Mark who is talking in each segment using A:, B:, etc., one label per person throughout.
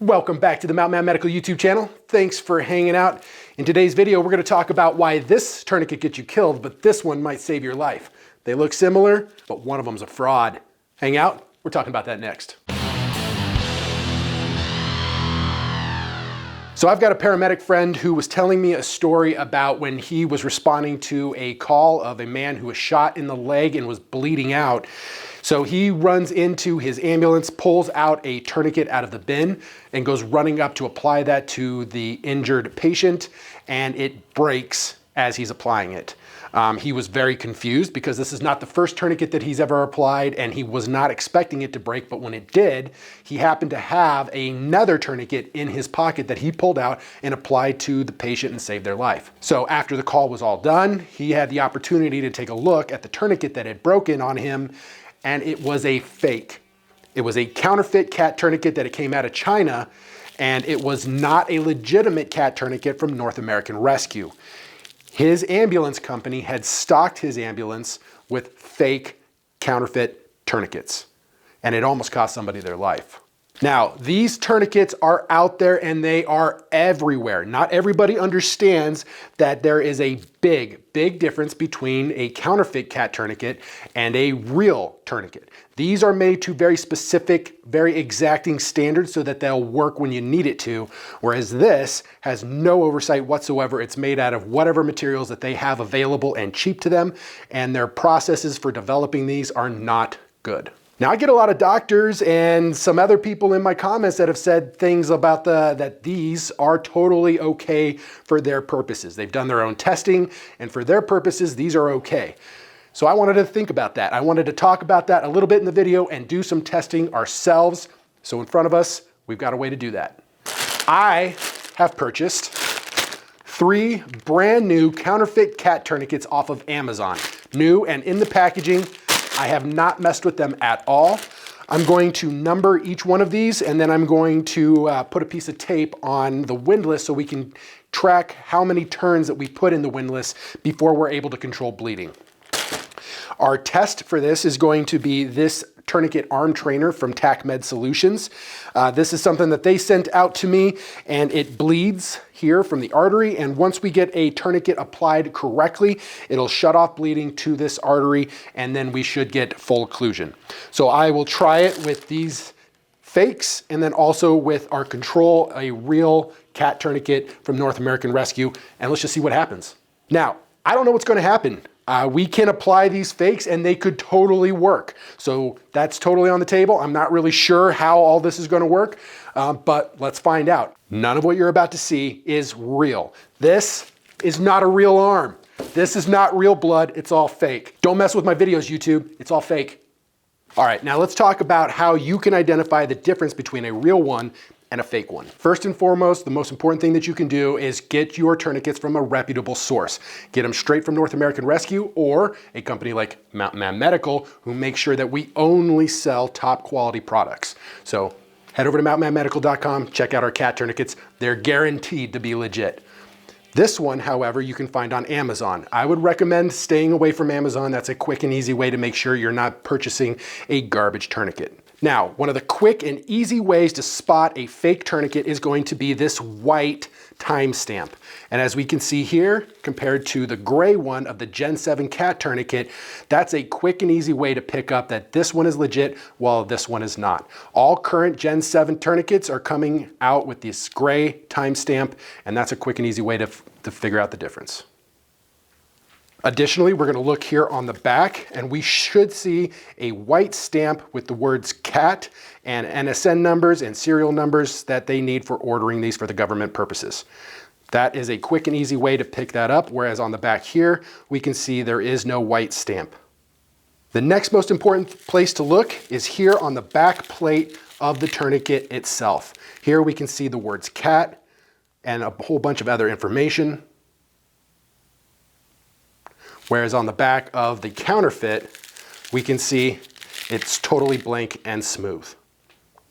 A: Welcome back to the Mountain Man Medical YouTube channel. Thanks for hanging out. In today's video, we're going to talk about why this tourniquet gets you killed, but this one might save your life. They look similar, but one of them's a fraud. Hang out, we're talking about that next. So I've got a paramedic friend who was telling me a story about when he was responding to a call of a man who was shot in the leg and was bleeding out. So he runs into his ambulance, pulls out a tourniquet out of the bin, and goes running up to apply that to the injured patient, and it breaks as he's applying it. He was very confused because this is not the first tourniquet that he's ever applied, and he was not expecting it to break, but when it did, he happened to have another tourniquet in his pocket that he pulled out and applied to the patient and saved their life. So after the call was all done, he had the opportunity to take a look at the tourniquet that had broken on him, and it was a fake. It was a counterfeit cat tourniquet that it came out of China, and it was not a legitimate cat tourniquet from North American Rescue. His ambulance company had stocked his ambulance with fake counterfeit tourniquets, and it almost cost somebody their life. Now, these tourniquets are out there and they are everywhere. Not everybody understands that there is a big difference between a counterfeit cat tourniquet and a real tourniquet. These are made to very specific, very exacting standards so that they'll work when you need it to, whereas this has no oversight whatsoever. It's made out of whatever materials that they have available and cheap to them, and their processes for developing these are not good. Now, I get a lot of doctors and some other people in my comments that have said things about that these are totally okay for their purposes. They've done their own testing, and for their purposes, these are okay. So I wanted to think about that. I wanted to talk about that a little bit in the video and do some testing ourselves. So in front of us, we've got a way to do that. I have purchased 3 brand new counterfeit cat tourniquets off of Amazon. New and in the packaging. I have not messed with them at all. I'm going to number each one of these, and then I'm going to put a piece of tape on the windlass so we can track how many turns that we put in the windlass before we're able to control bleeding. Our test for this is going to be this tourniquet arm trainer from TacMed Solutions. This is something that they sent out to me, and it bleeds here from the artery, and once we get a tourniquet applied correctly, it'll shut off bleeding to this artery, and then we should get full occlusion. So I will try it with these fakes, and then also with our control, a real cat tourniquet from North American Rescue, and let's just see what happens. Now, I don't know what's going to happen. We can apply these fakes and they could totally work. So that's totally on the table. I'm not really sure how all this is going to work, but let's find out. None of what you're about to see is real. This is not a real arm. This is not real blood. It's all fake. Don't mess with my videos, YouTube. It's all fake. All right, now let's talk about how you can identify the difference between a real one and a fake one. First and foremost, the most important thing that you can do is get your tourniquets from a reputable source. Get them straight from North American Rescue or a company like Mountain Man Medical, who makes sure that we only sell top quality products. So head over to mountainmanmedical.com, check out our cat tourniquets. They're guaranteed to be legit. This one, however, you can find on Amazon. I would recommend staying away from Amazon. That's a quick and easy way to make sure you're not purchasing a garbage tourniquet. Now, one of the quick and easy ways to spot a fake tourniquet is going to be this white timestamp. And as we can see here, compared to the gray one of the Gen 7 cat tourniquet, that's a quick and easy way to pick up that this one is legit while this one is not. All current Gen 7 tourniquets are coming out with this gray timestamp, and that's a quick and easy way to figure out the difference. Additionally, we're going to look here on the back, and we should see a white stamp with the words CAT and NSN numbers and serial numbers that they need for ordering these for the government purposes. That is a quick and easy way to pick that up, whereas on the back here, we can see there is no white stamp. The next most important place to look is here on the back plate of the tourniquet itself. Here we can see the words CAT and a whole bunch of other information. Whereas on the back of the counterfeit, we can see it's totally blank and smooth.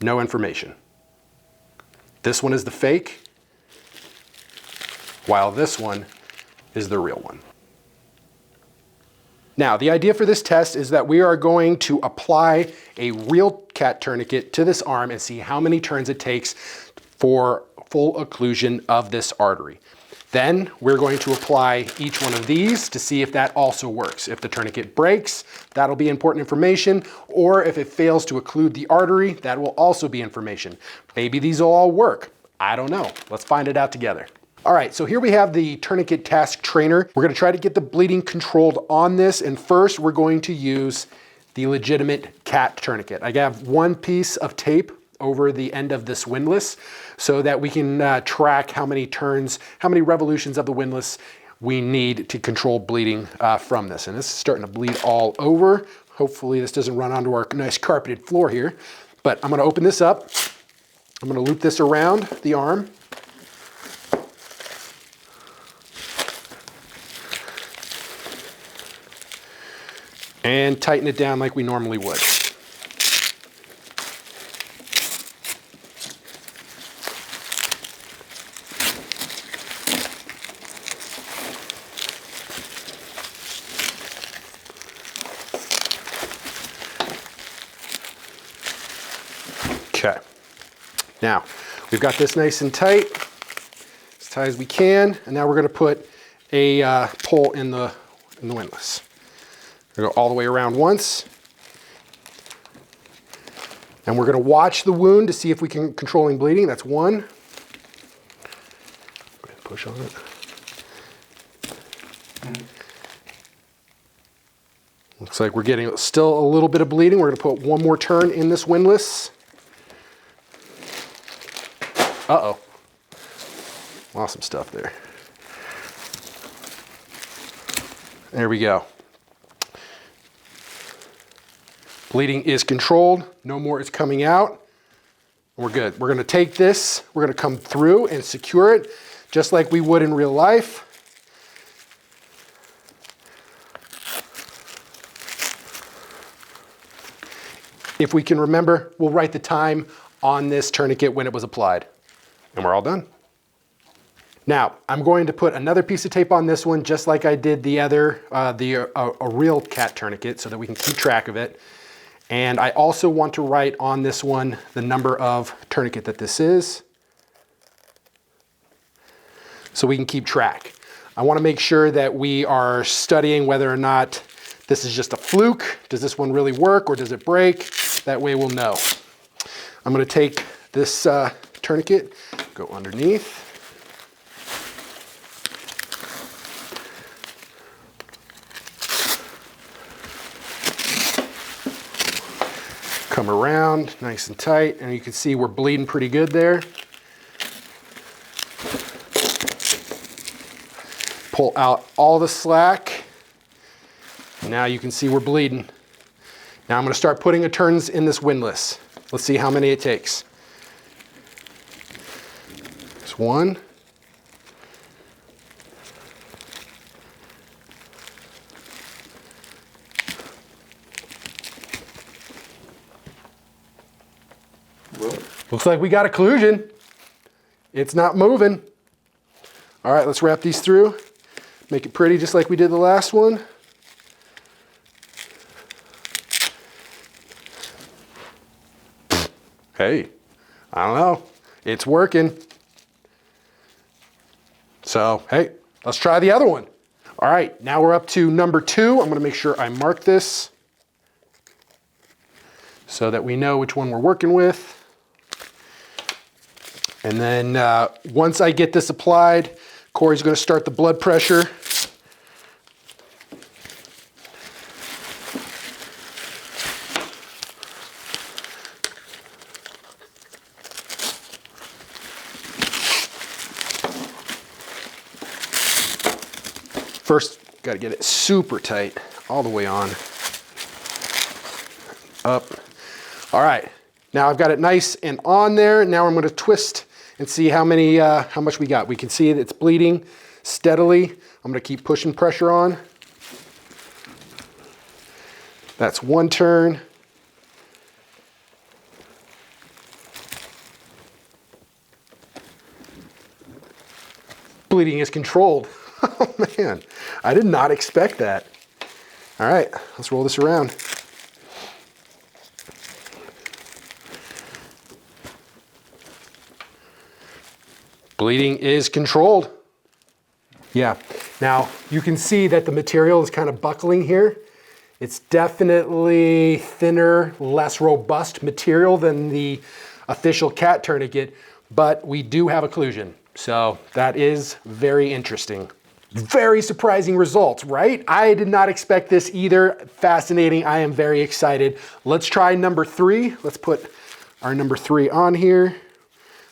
A: No information. This one is the fake, while this one is the real one. Now, the idea for this test is that we are going to apply a real cat tourniquet to this arm and see how many turns it takes for full occlusion of this artery. Then we're going to apply each one of these to see if that also works. If the tourniquet breaks, that'll be important information, or if it fails to occlude the artery, that will also be information. Maybe these will all work. I don't know. Let's find it out together. All right, so here we have the Tourniquet Task Trainer. We're gonna try to get the bleeding controlled on this, and first we're going to use the legitimate cat tourniquet. I have one piece of tape over the end of this windlass so that we can track how many turns, how many revolutions of the windlass we need to control bleeding from this. And this is starting to bleed all over. Hopefully this doesn't run onto our nice carpeted floor here. But I'm gonna open this up. I'm gonna loop this around the arm. And tighten it down like we normally would. Okay, now we've got this nice and tight, as tight as we can, and now we're going to put a pole in the windlass. We're going to go all the way around once, and we're going to watch the wound to see if we can controlling bleeding. That's one. Go ahead and push on it. Looks like we're getting still a little bit of bleeding. We're going to put one more turn in this windlass. Uh-oh, lost some stuff there. There we go. Bleeding is controlled, no more is coming out. We're good. We're gonna take this, we're gonna come through and secure it just like we would in real life. If we can remember, we'll write the time on this tourniquet when it was applied. And we're all done. Now, I'm going to put another piece of tape on this one, just like I did the other, a real cat tourniquet, so that we can keep track of it. And I also want to write on this one the number of tourniquet that this is, so we can keep track. I want to make sure that we are studying whether or not this is just a fluke. Does this one really work, or does it break? That way we'll know. I'm going to take this tourniquet, go underneath. Come around nice and tight, and you can see we're bleeding pretty good there. Pull out all the slack. Now you can see we're bleeding. Now I'm going to start putting the turns in this windlass. Let's see how many it takes. There's one. Looks like we got occlusion. It's not moving. All right, let's wrap these through. Make it pretty just like we did the last one. Hey, I don't know. It's working. So, hey, let's try the other one. All right, now we're up to number 2. I'm gonna make sure I mark this so that we know which one we're working with. And then once I get this applied, Corey's gonna start the blood pressure. First, gotta get it super tight, all the way on, up. All right, now I've got it nice and on there. Now I'm gonna twist and see how much we got. We can see that it's bleeding steadily. I'm gonna keep pushing pressure on. That's one turn. Bleeding is controlled. Oh man, I did not expect that. All right, let's roll this around. Bleeding is controlled. Yeah, now you can see that the material is kind of buckling here. It's definitely thinner, less robust material than the official cat tourniquet, but we do have occlusion. So that is very interesting. Very surprising results, right? I did not expect this either. Fascinating. I am very excited. Let's try number 3. Let's put our number 3 on here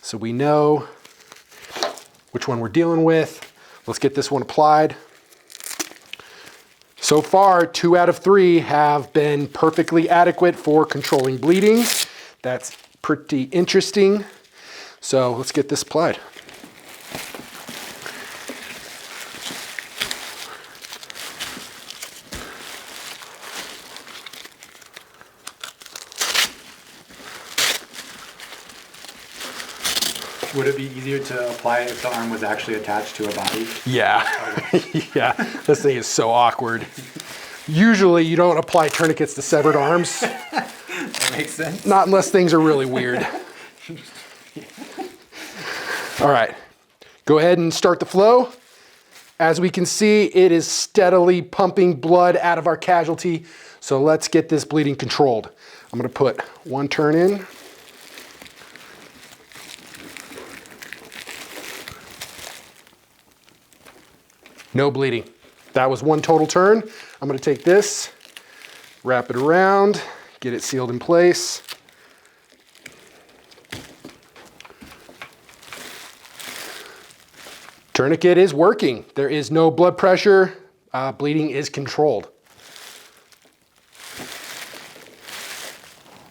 A: so we know which one we're dealing with. Let's get this one applied. So far, 2 out of 3 have been perfectly adequate for controlling bleeding. That's pretty interesting. So let's get this applied.
B: Would it be easier to apply it if the arm was actually attached to a body?
A: Yeah, yeah, this thing is so awkward. Usually you don't apply tourniquets to severed arms.
B: That makes sense.
A: Not unless things are really weird. All right, go ahead and start the flow. As we can see, it is steadily pumping blood out of our casualty. So let's get this bleeding controlled. I'm gonna put 1 turn in. No bleeding. That was 1 total turn. I'm gonna take this, wrap it around, get it sealed in place. Tourniquet is working. There is no blood pressure. Bleeding is controlled.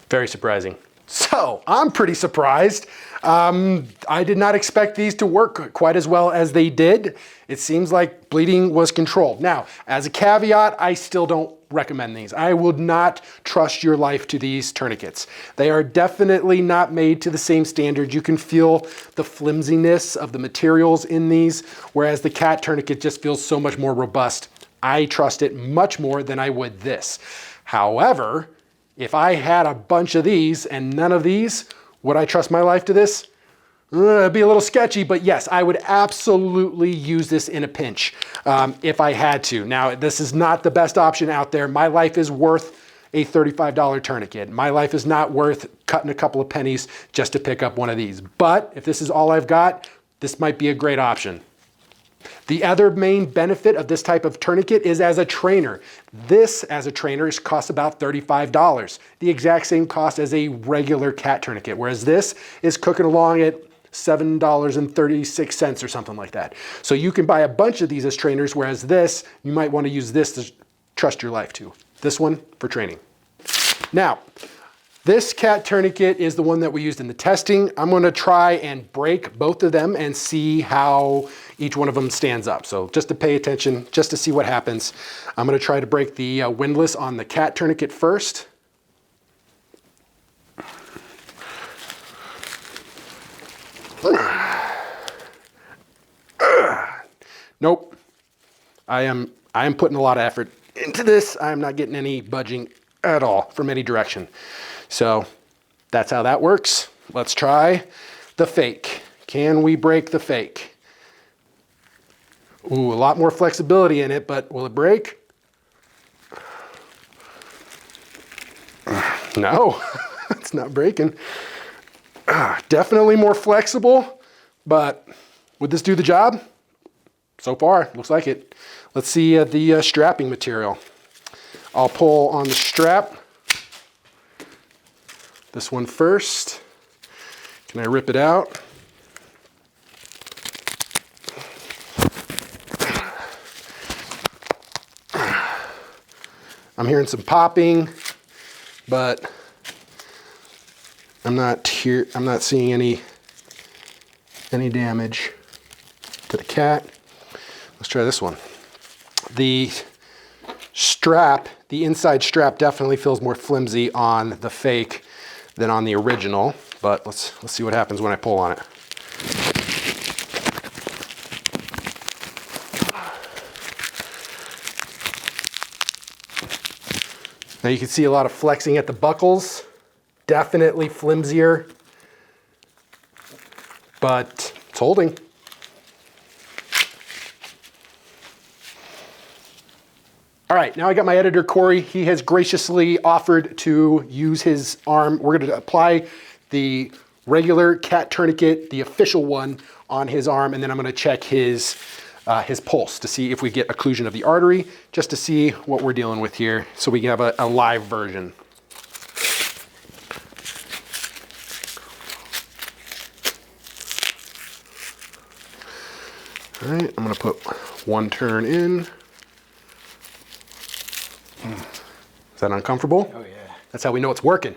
A: Very surprising. So I'm pretty surprised. I did not expect these to work quite as well as they did. It seems like bleeding was controlled. Now, as a caveat, I still don't recommend these. I would not trust your life to these tourniquets. They are definitely not made to the same standard. You can feel the flimsiness of the materials in these, whereas the cat tourniquet just feels so much more robust. I trust it much more than I would this. However, if I had a bunch of these and none of these, would I trust my life to this? It'd be a little sketchy, but yes, I would absolutely use this in a pinch if I had to. Now, this is not the best option out there. My life is worth a $35 tourniquet. My life is not worth cutting a couple of pennies just to pick up one of these. But if this is all I've got, this might be a great option. The other main benefit of this type of tourniquet is as a trainer. This, as a trainer, costs about $35, the exact same cost as a regular cat tourniquet, whereas this is cooking along at $7.36 or something like that. So you can buy a bunch of these as trainers, whereas this, you might want to use this to trust your life to. This one for training. Now, this cat tourniquet is the one that we used in the testing. I'm going to try and break both of them and see how each one of them stands up. So just to pay attention, just to see what happens. I'm going to try to break the windlass on the cat tourniquet first. Nope. I am putting a lot of effort into this. I'm not getting any budging at all from any direction. So that's how that works. Let's try the fake. Can we break the fake? Ooh, a lot more flexibility in it, but will it break? No, it's not breaking. Definitely more flexible, but would this do the job? So far, looks like it. Let's see the strapping material. I'll pull on the strap. This one first. Can I rip it out? I'm hearing some popping, but I'm not seeing any damage to the cat. Let's try this one. The strap, the inside strap definitely feels more flimsy on the fake than on the original, but let's see what happens when I pull on it. Now you can see a lot of flexing at the buckles, definitely flimsier, but it's holding. All right, now I got my editor, Corey. He has graciously offered to use his arm. We're gonna apply the regular cat tourniquet, the official one, on his arm, and then I'm gonna check his pulse to see if we get occlusion of the artery, just to see what we're dealing with here, so we can have a live version. All right, I'm gonna put one turn in. Is that uncomfortable?
B: Oh yeah.
A: That's how we know it's working.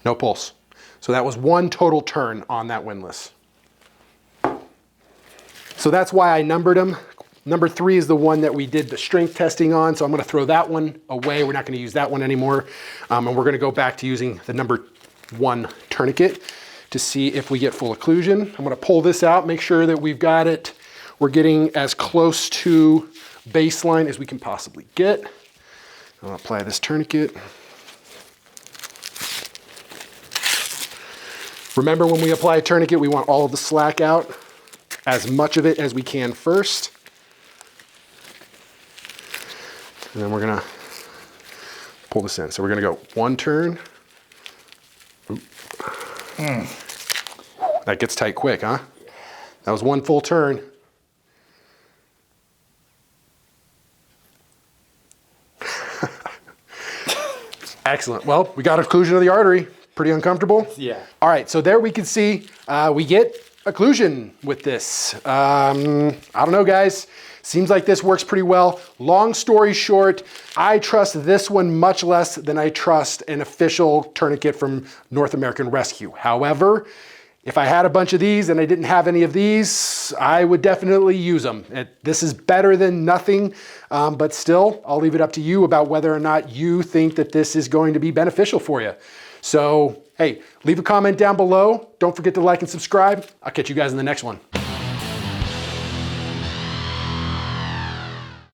A: No pulse. So that was one total turn on that windlass. So that's why I numbered them. Number 3 is the one that we did the strength testing on, so I'm gonna throw that one away. We're not gonna use that one anymore. And we're gonna go back to using the number 1 tourniquet to see if we get full occlusion. I'm gonna pull this out, make sure that we've got it. We're getting as close to baseline as we can possibly get. I'll apply this tourniquet. Remember, when we apply a tourniquet, we want all of the slack out, as much of it as we can first. And then we're gonna pull this in. So we're gonna go one turn. That gets tight quick, huh? That was one full turn. Excellent. Well, we got occlusion of the artery. Pretty uncomfortable?
B: Yeah.
A: All right, so there we can see we get occlusion with this. I don't know, guys. Seems like this works pretty well. Long story short, I trust this one much less than I trust an official tourniquet from North American Rescue. However, if I had a bunch of these and I didn't have any of these, I would definitely use them. This is better than nothing, but still, I'll leave it up to you about whether or not you think that this is going to be beneficial for you. So, hey, leave a comment down below. Don't forget to like and subscribe. I'll catch you guys in the next one.